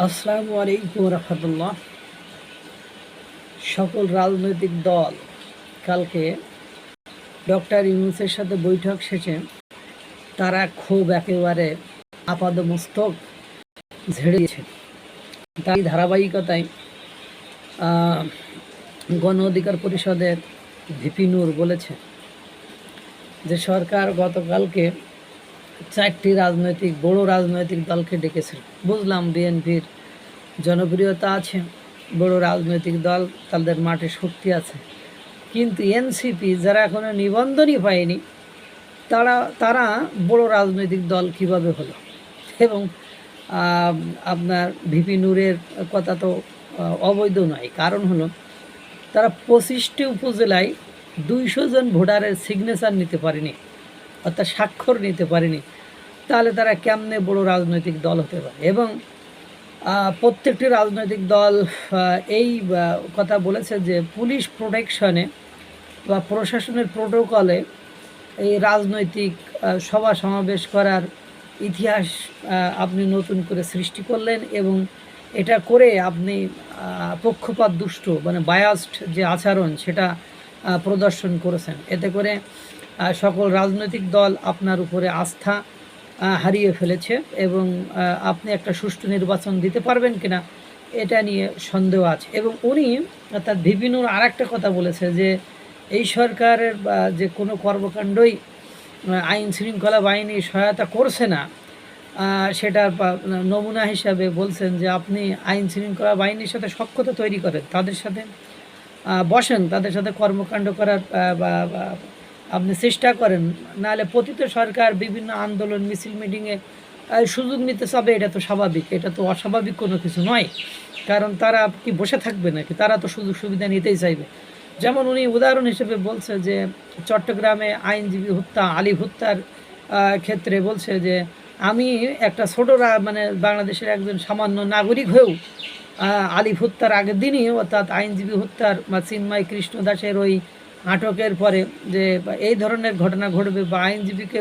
আসসালামু আলাইকুম রহমতুল্লাহ। সকল রাজনৈতিক দল কালকে ডক্টর ইউনূসের সাথে বৈঠক শেষে তারা খুব একেবারে আপাদমস্তক ঝেড়ে দিয়েছে। তাই ধারাবাহিকতায় গণ অধিকার পরিষদের ভিপি নূর বলেছে যে সরকার গতকালকে 4টি বড় রাজনৈতিক দলকে ডেকেছিল। বুঝলাম বিএনপির জনপ্রিয়তা আছে, বড় রাজনৈতিক দল, তাদের মাঠে শক্তি আছে, কিন্তু এনসিপি যারা এখনো নিবন্ধনই পায়নি তারা বড় রাজনৈতিক দল কিভাবে হলো? এবং আপনার ভিপি নূরের কথা তো অবৈধ নয়। কারণ হলো তারা 25টি উপজেলায় 200 জন ভোটারের সিগনেচার নিতে পারেনি, অর্থাৎ স্বাক্ষর নিতে পারেনি। তাহলে তারা কেমনে বড় রাজনৈতিক দল হতে পারে? এবং প্রত্যেকটি রাজনৈতিক দল এই কথা বলেছে যে পুলিশ প্রোটেকশনে বা প্রশাসনের প্রোটোকলে এই রাজনৈতিক সভা সমাবেশ করার ইতিহাস আপনি নতুন করে সৃষ্টি করলেন এবং এটা করে আপনি পক্ষপাত দুষ্ট মানে বায়াসড যে আচরণ সেটা প্রদর্শন করেছেন। এতে করে সকল রাজনৈতিক দল আপনার উপরে আস্থা হারিয়ে ফেলেছে এবং আপনি একটা সুষ্ঠু নির্বাচন দিতে পারবেন কিনা এটা নিয়ে সন্দেহ আছে। এবং উনি অর্থাৎ ভিপি নূর আর একটা কথা বলেছে যে এই সরকারের যে কোনো কর্মকাণ্ডই আইন শৃঙ্খলা বাহিনী সহায়তা করছে না, সেটার নমুনা হিসাবে বলছেন যে আপনি আইন শৃঙ্খলা বাহিনীর সাথে সখ্যতা তৈরি করেন, তাদের সাথে বসেন, তাদের সাথে কর্মকাণ্ড করার আপনি চেষ্টা করেন। নাহলে পতিত সরকার বিভিন্ন আন্দোলন মিছিল মিটিংয়ে সুযোগ নিতে চাবে, এটা তো স্বাভাবিক, এটা তো অস্বাভাবিক কোনো কিছু নয়। কারণ তারা কি বসে থাকবে নাকি? তারা তো সুযোগ সুবিধা নিতেই চাইবে। যেমন উনি উদাহরণ হিসেবে বলছে যে চট্টগ্রামে আইনজীবী হত্যা, আলিফ হত্যার ক্ষেত্রে বলছে যে আমি একটা ছোটরা মানে বাংলাদেশের একজন সামান্য নাগরিক হয়েও আলিফ হত্যার আগের দিনই অর্থাৎ আইনজীবী হত্যার বা চিন্ময় কৃষ্ণ দাসের ওই আটকের পরে যে এই ধরনের ঘটনা ঘটবে বা আইনজীবীকে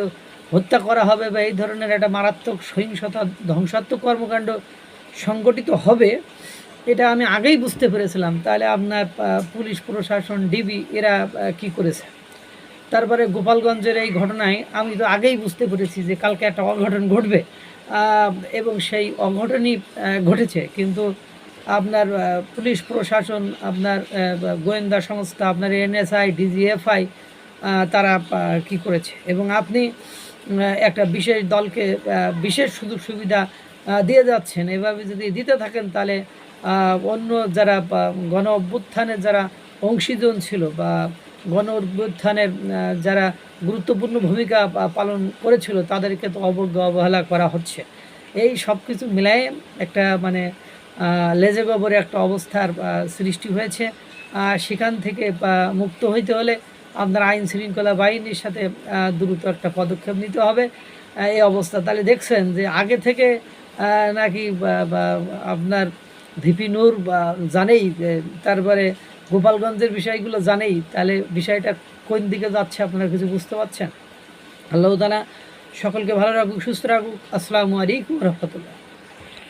হত্যা করা হবে বা এই ধরনের একটা মারাত্মক সহিংসতা ধ্বংসাত্মক কর্মকাণ্ড সংগঠিত হবে, এটা আমি আগেই বুঝতে পেরেছিলাম। তাহলে আপনার পুলিশ প্রশাসন ডিবি এরা কি করেছে? তারপরে গোপালগঞ্জের এই ঘটনায় আমি তো আগেই বুঝতে পেরেছি যে কালকে একটা অঘটন ঘটবে এবং সেই অঘটনই ঘটেছে। কিন্তু আপনার পুলিশ প্রশাসন, আপনার গোয়েন্দা সংস্থা, আপনার এনএসআই, ডিজিএফআই তারা কি করেছে? এবং আপনি একটা বিশেষ দলকে বিশেষ সুযোগ সুবিধা দিয়ে যাচ্ছেন। এভাবে যদি দিতে থাকেন তাহলে অন্য যারা গণ অভ্যুত্থানের যারা অংশীজন ছিল বা গণ অভ্যুত্থানের যারা গুরুত্বপূর্ণ ভূমিকা পালন করেছিল তাদেরকে তো অবহেলা করা হচ্ছে। এই সব কিছু মিলাই একটা মানে লেজে গোবরে একটা অবস্থার সৃষ্টি হয়েছে। সেখান থেকে মুক্ত হইতে হলে আপনার আইন শৃঙ্খলা বাহিনীর সাথে দ্রুত একটা পদক্ষেপ নিতে হবে। এই অবস্থা তাহলে দেখছেন যে আগে থেকে নাকি আপনার ভিপি নূর জানেই, তারপরে গোপালগঞ্জের বিষয়গুলো জানেই। তাহলে বিষয়টা কোন দিকে যাচ্ছে আপনারা কিছু বুঝতে পারছেন? আল্লাহ তাআলা সকলকে ভালো রাখুক, সুস্থ রাখুক। আসসালামু আলাইকুম রহমতুল্লাহ।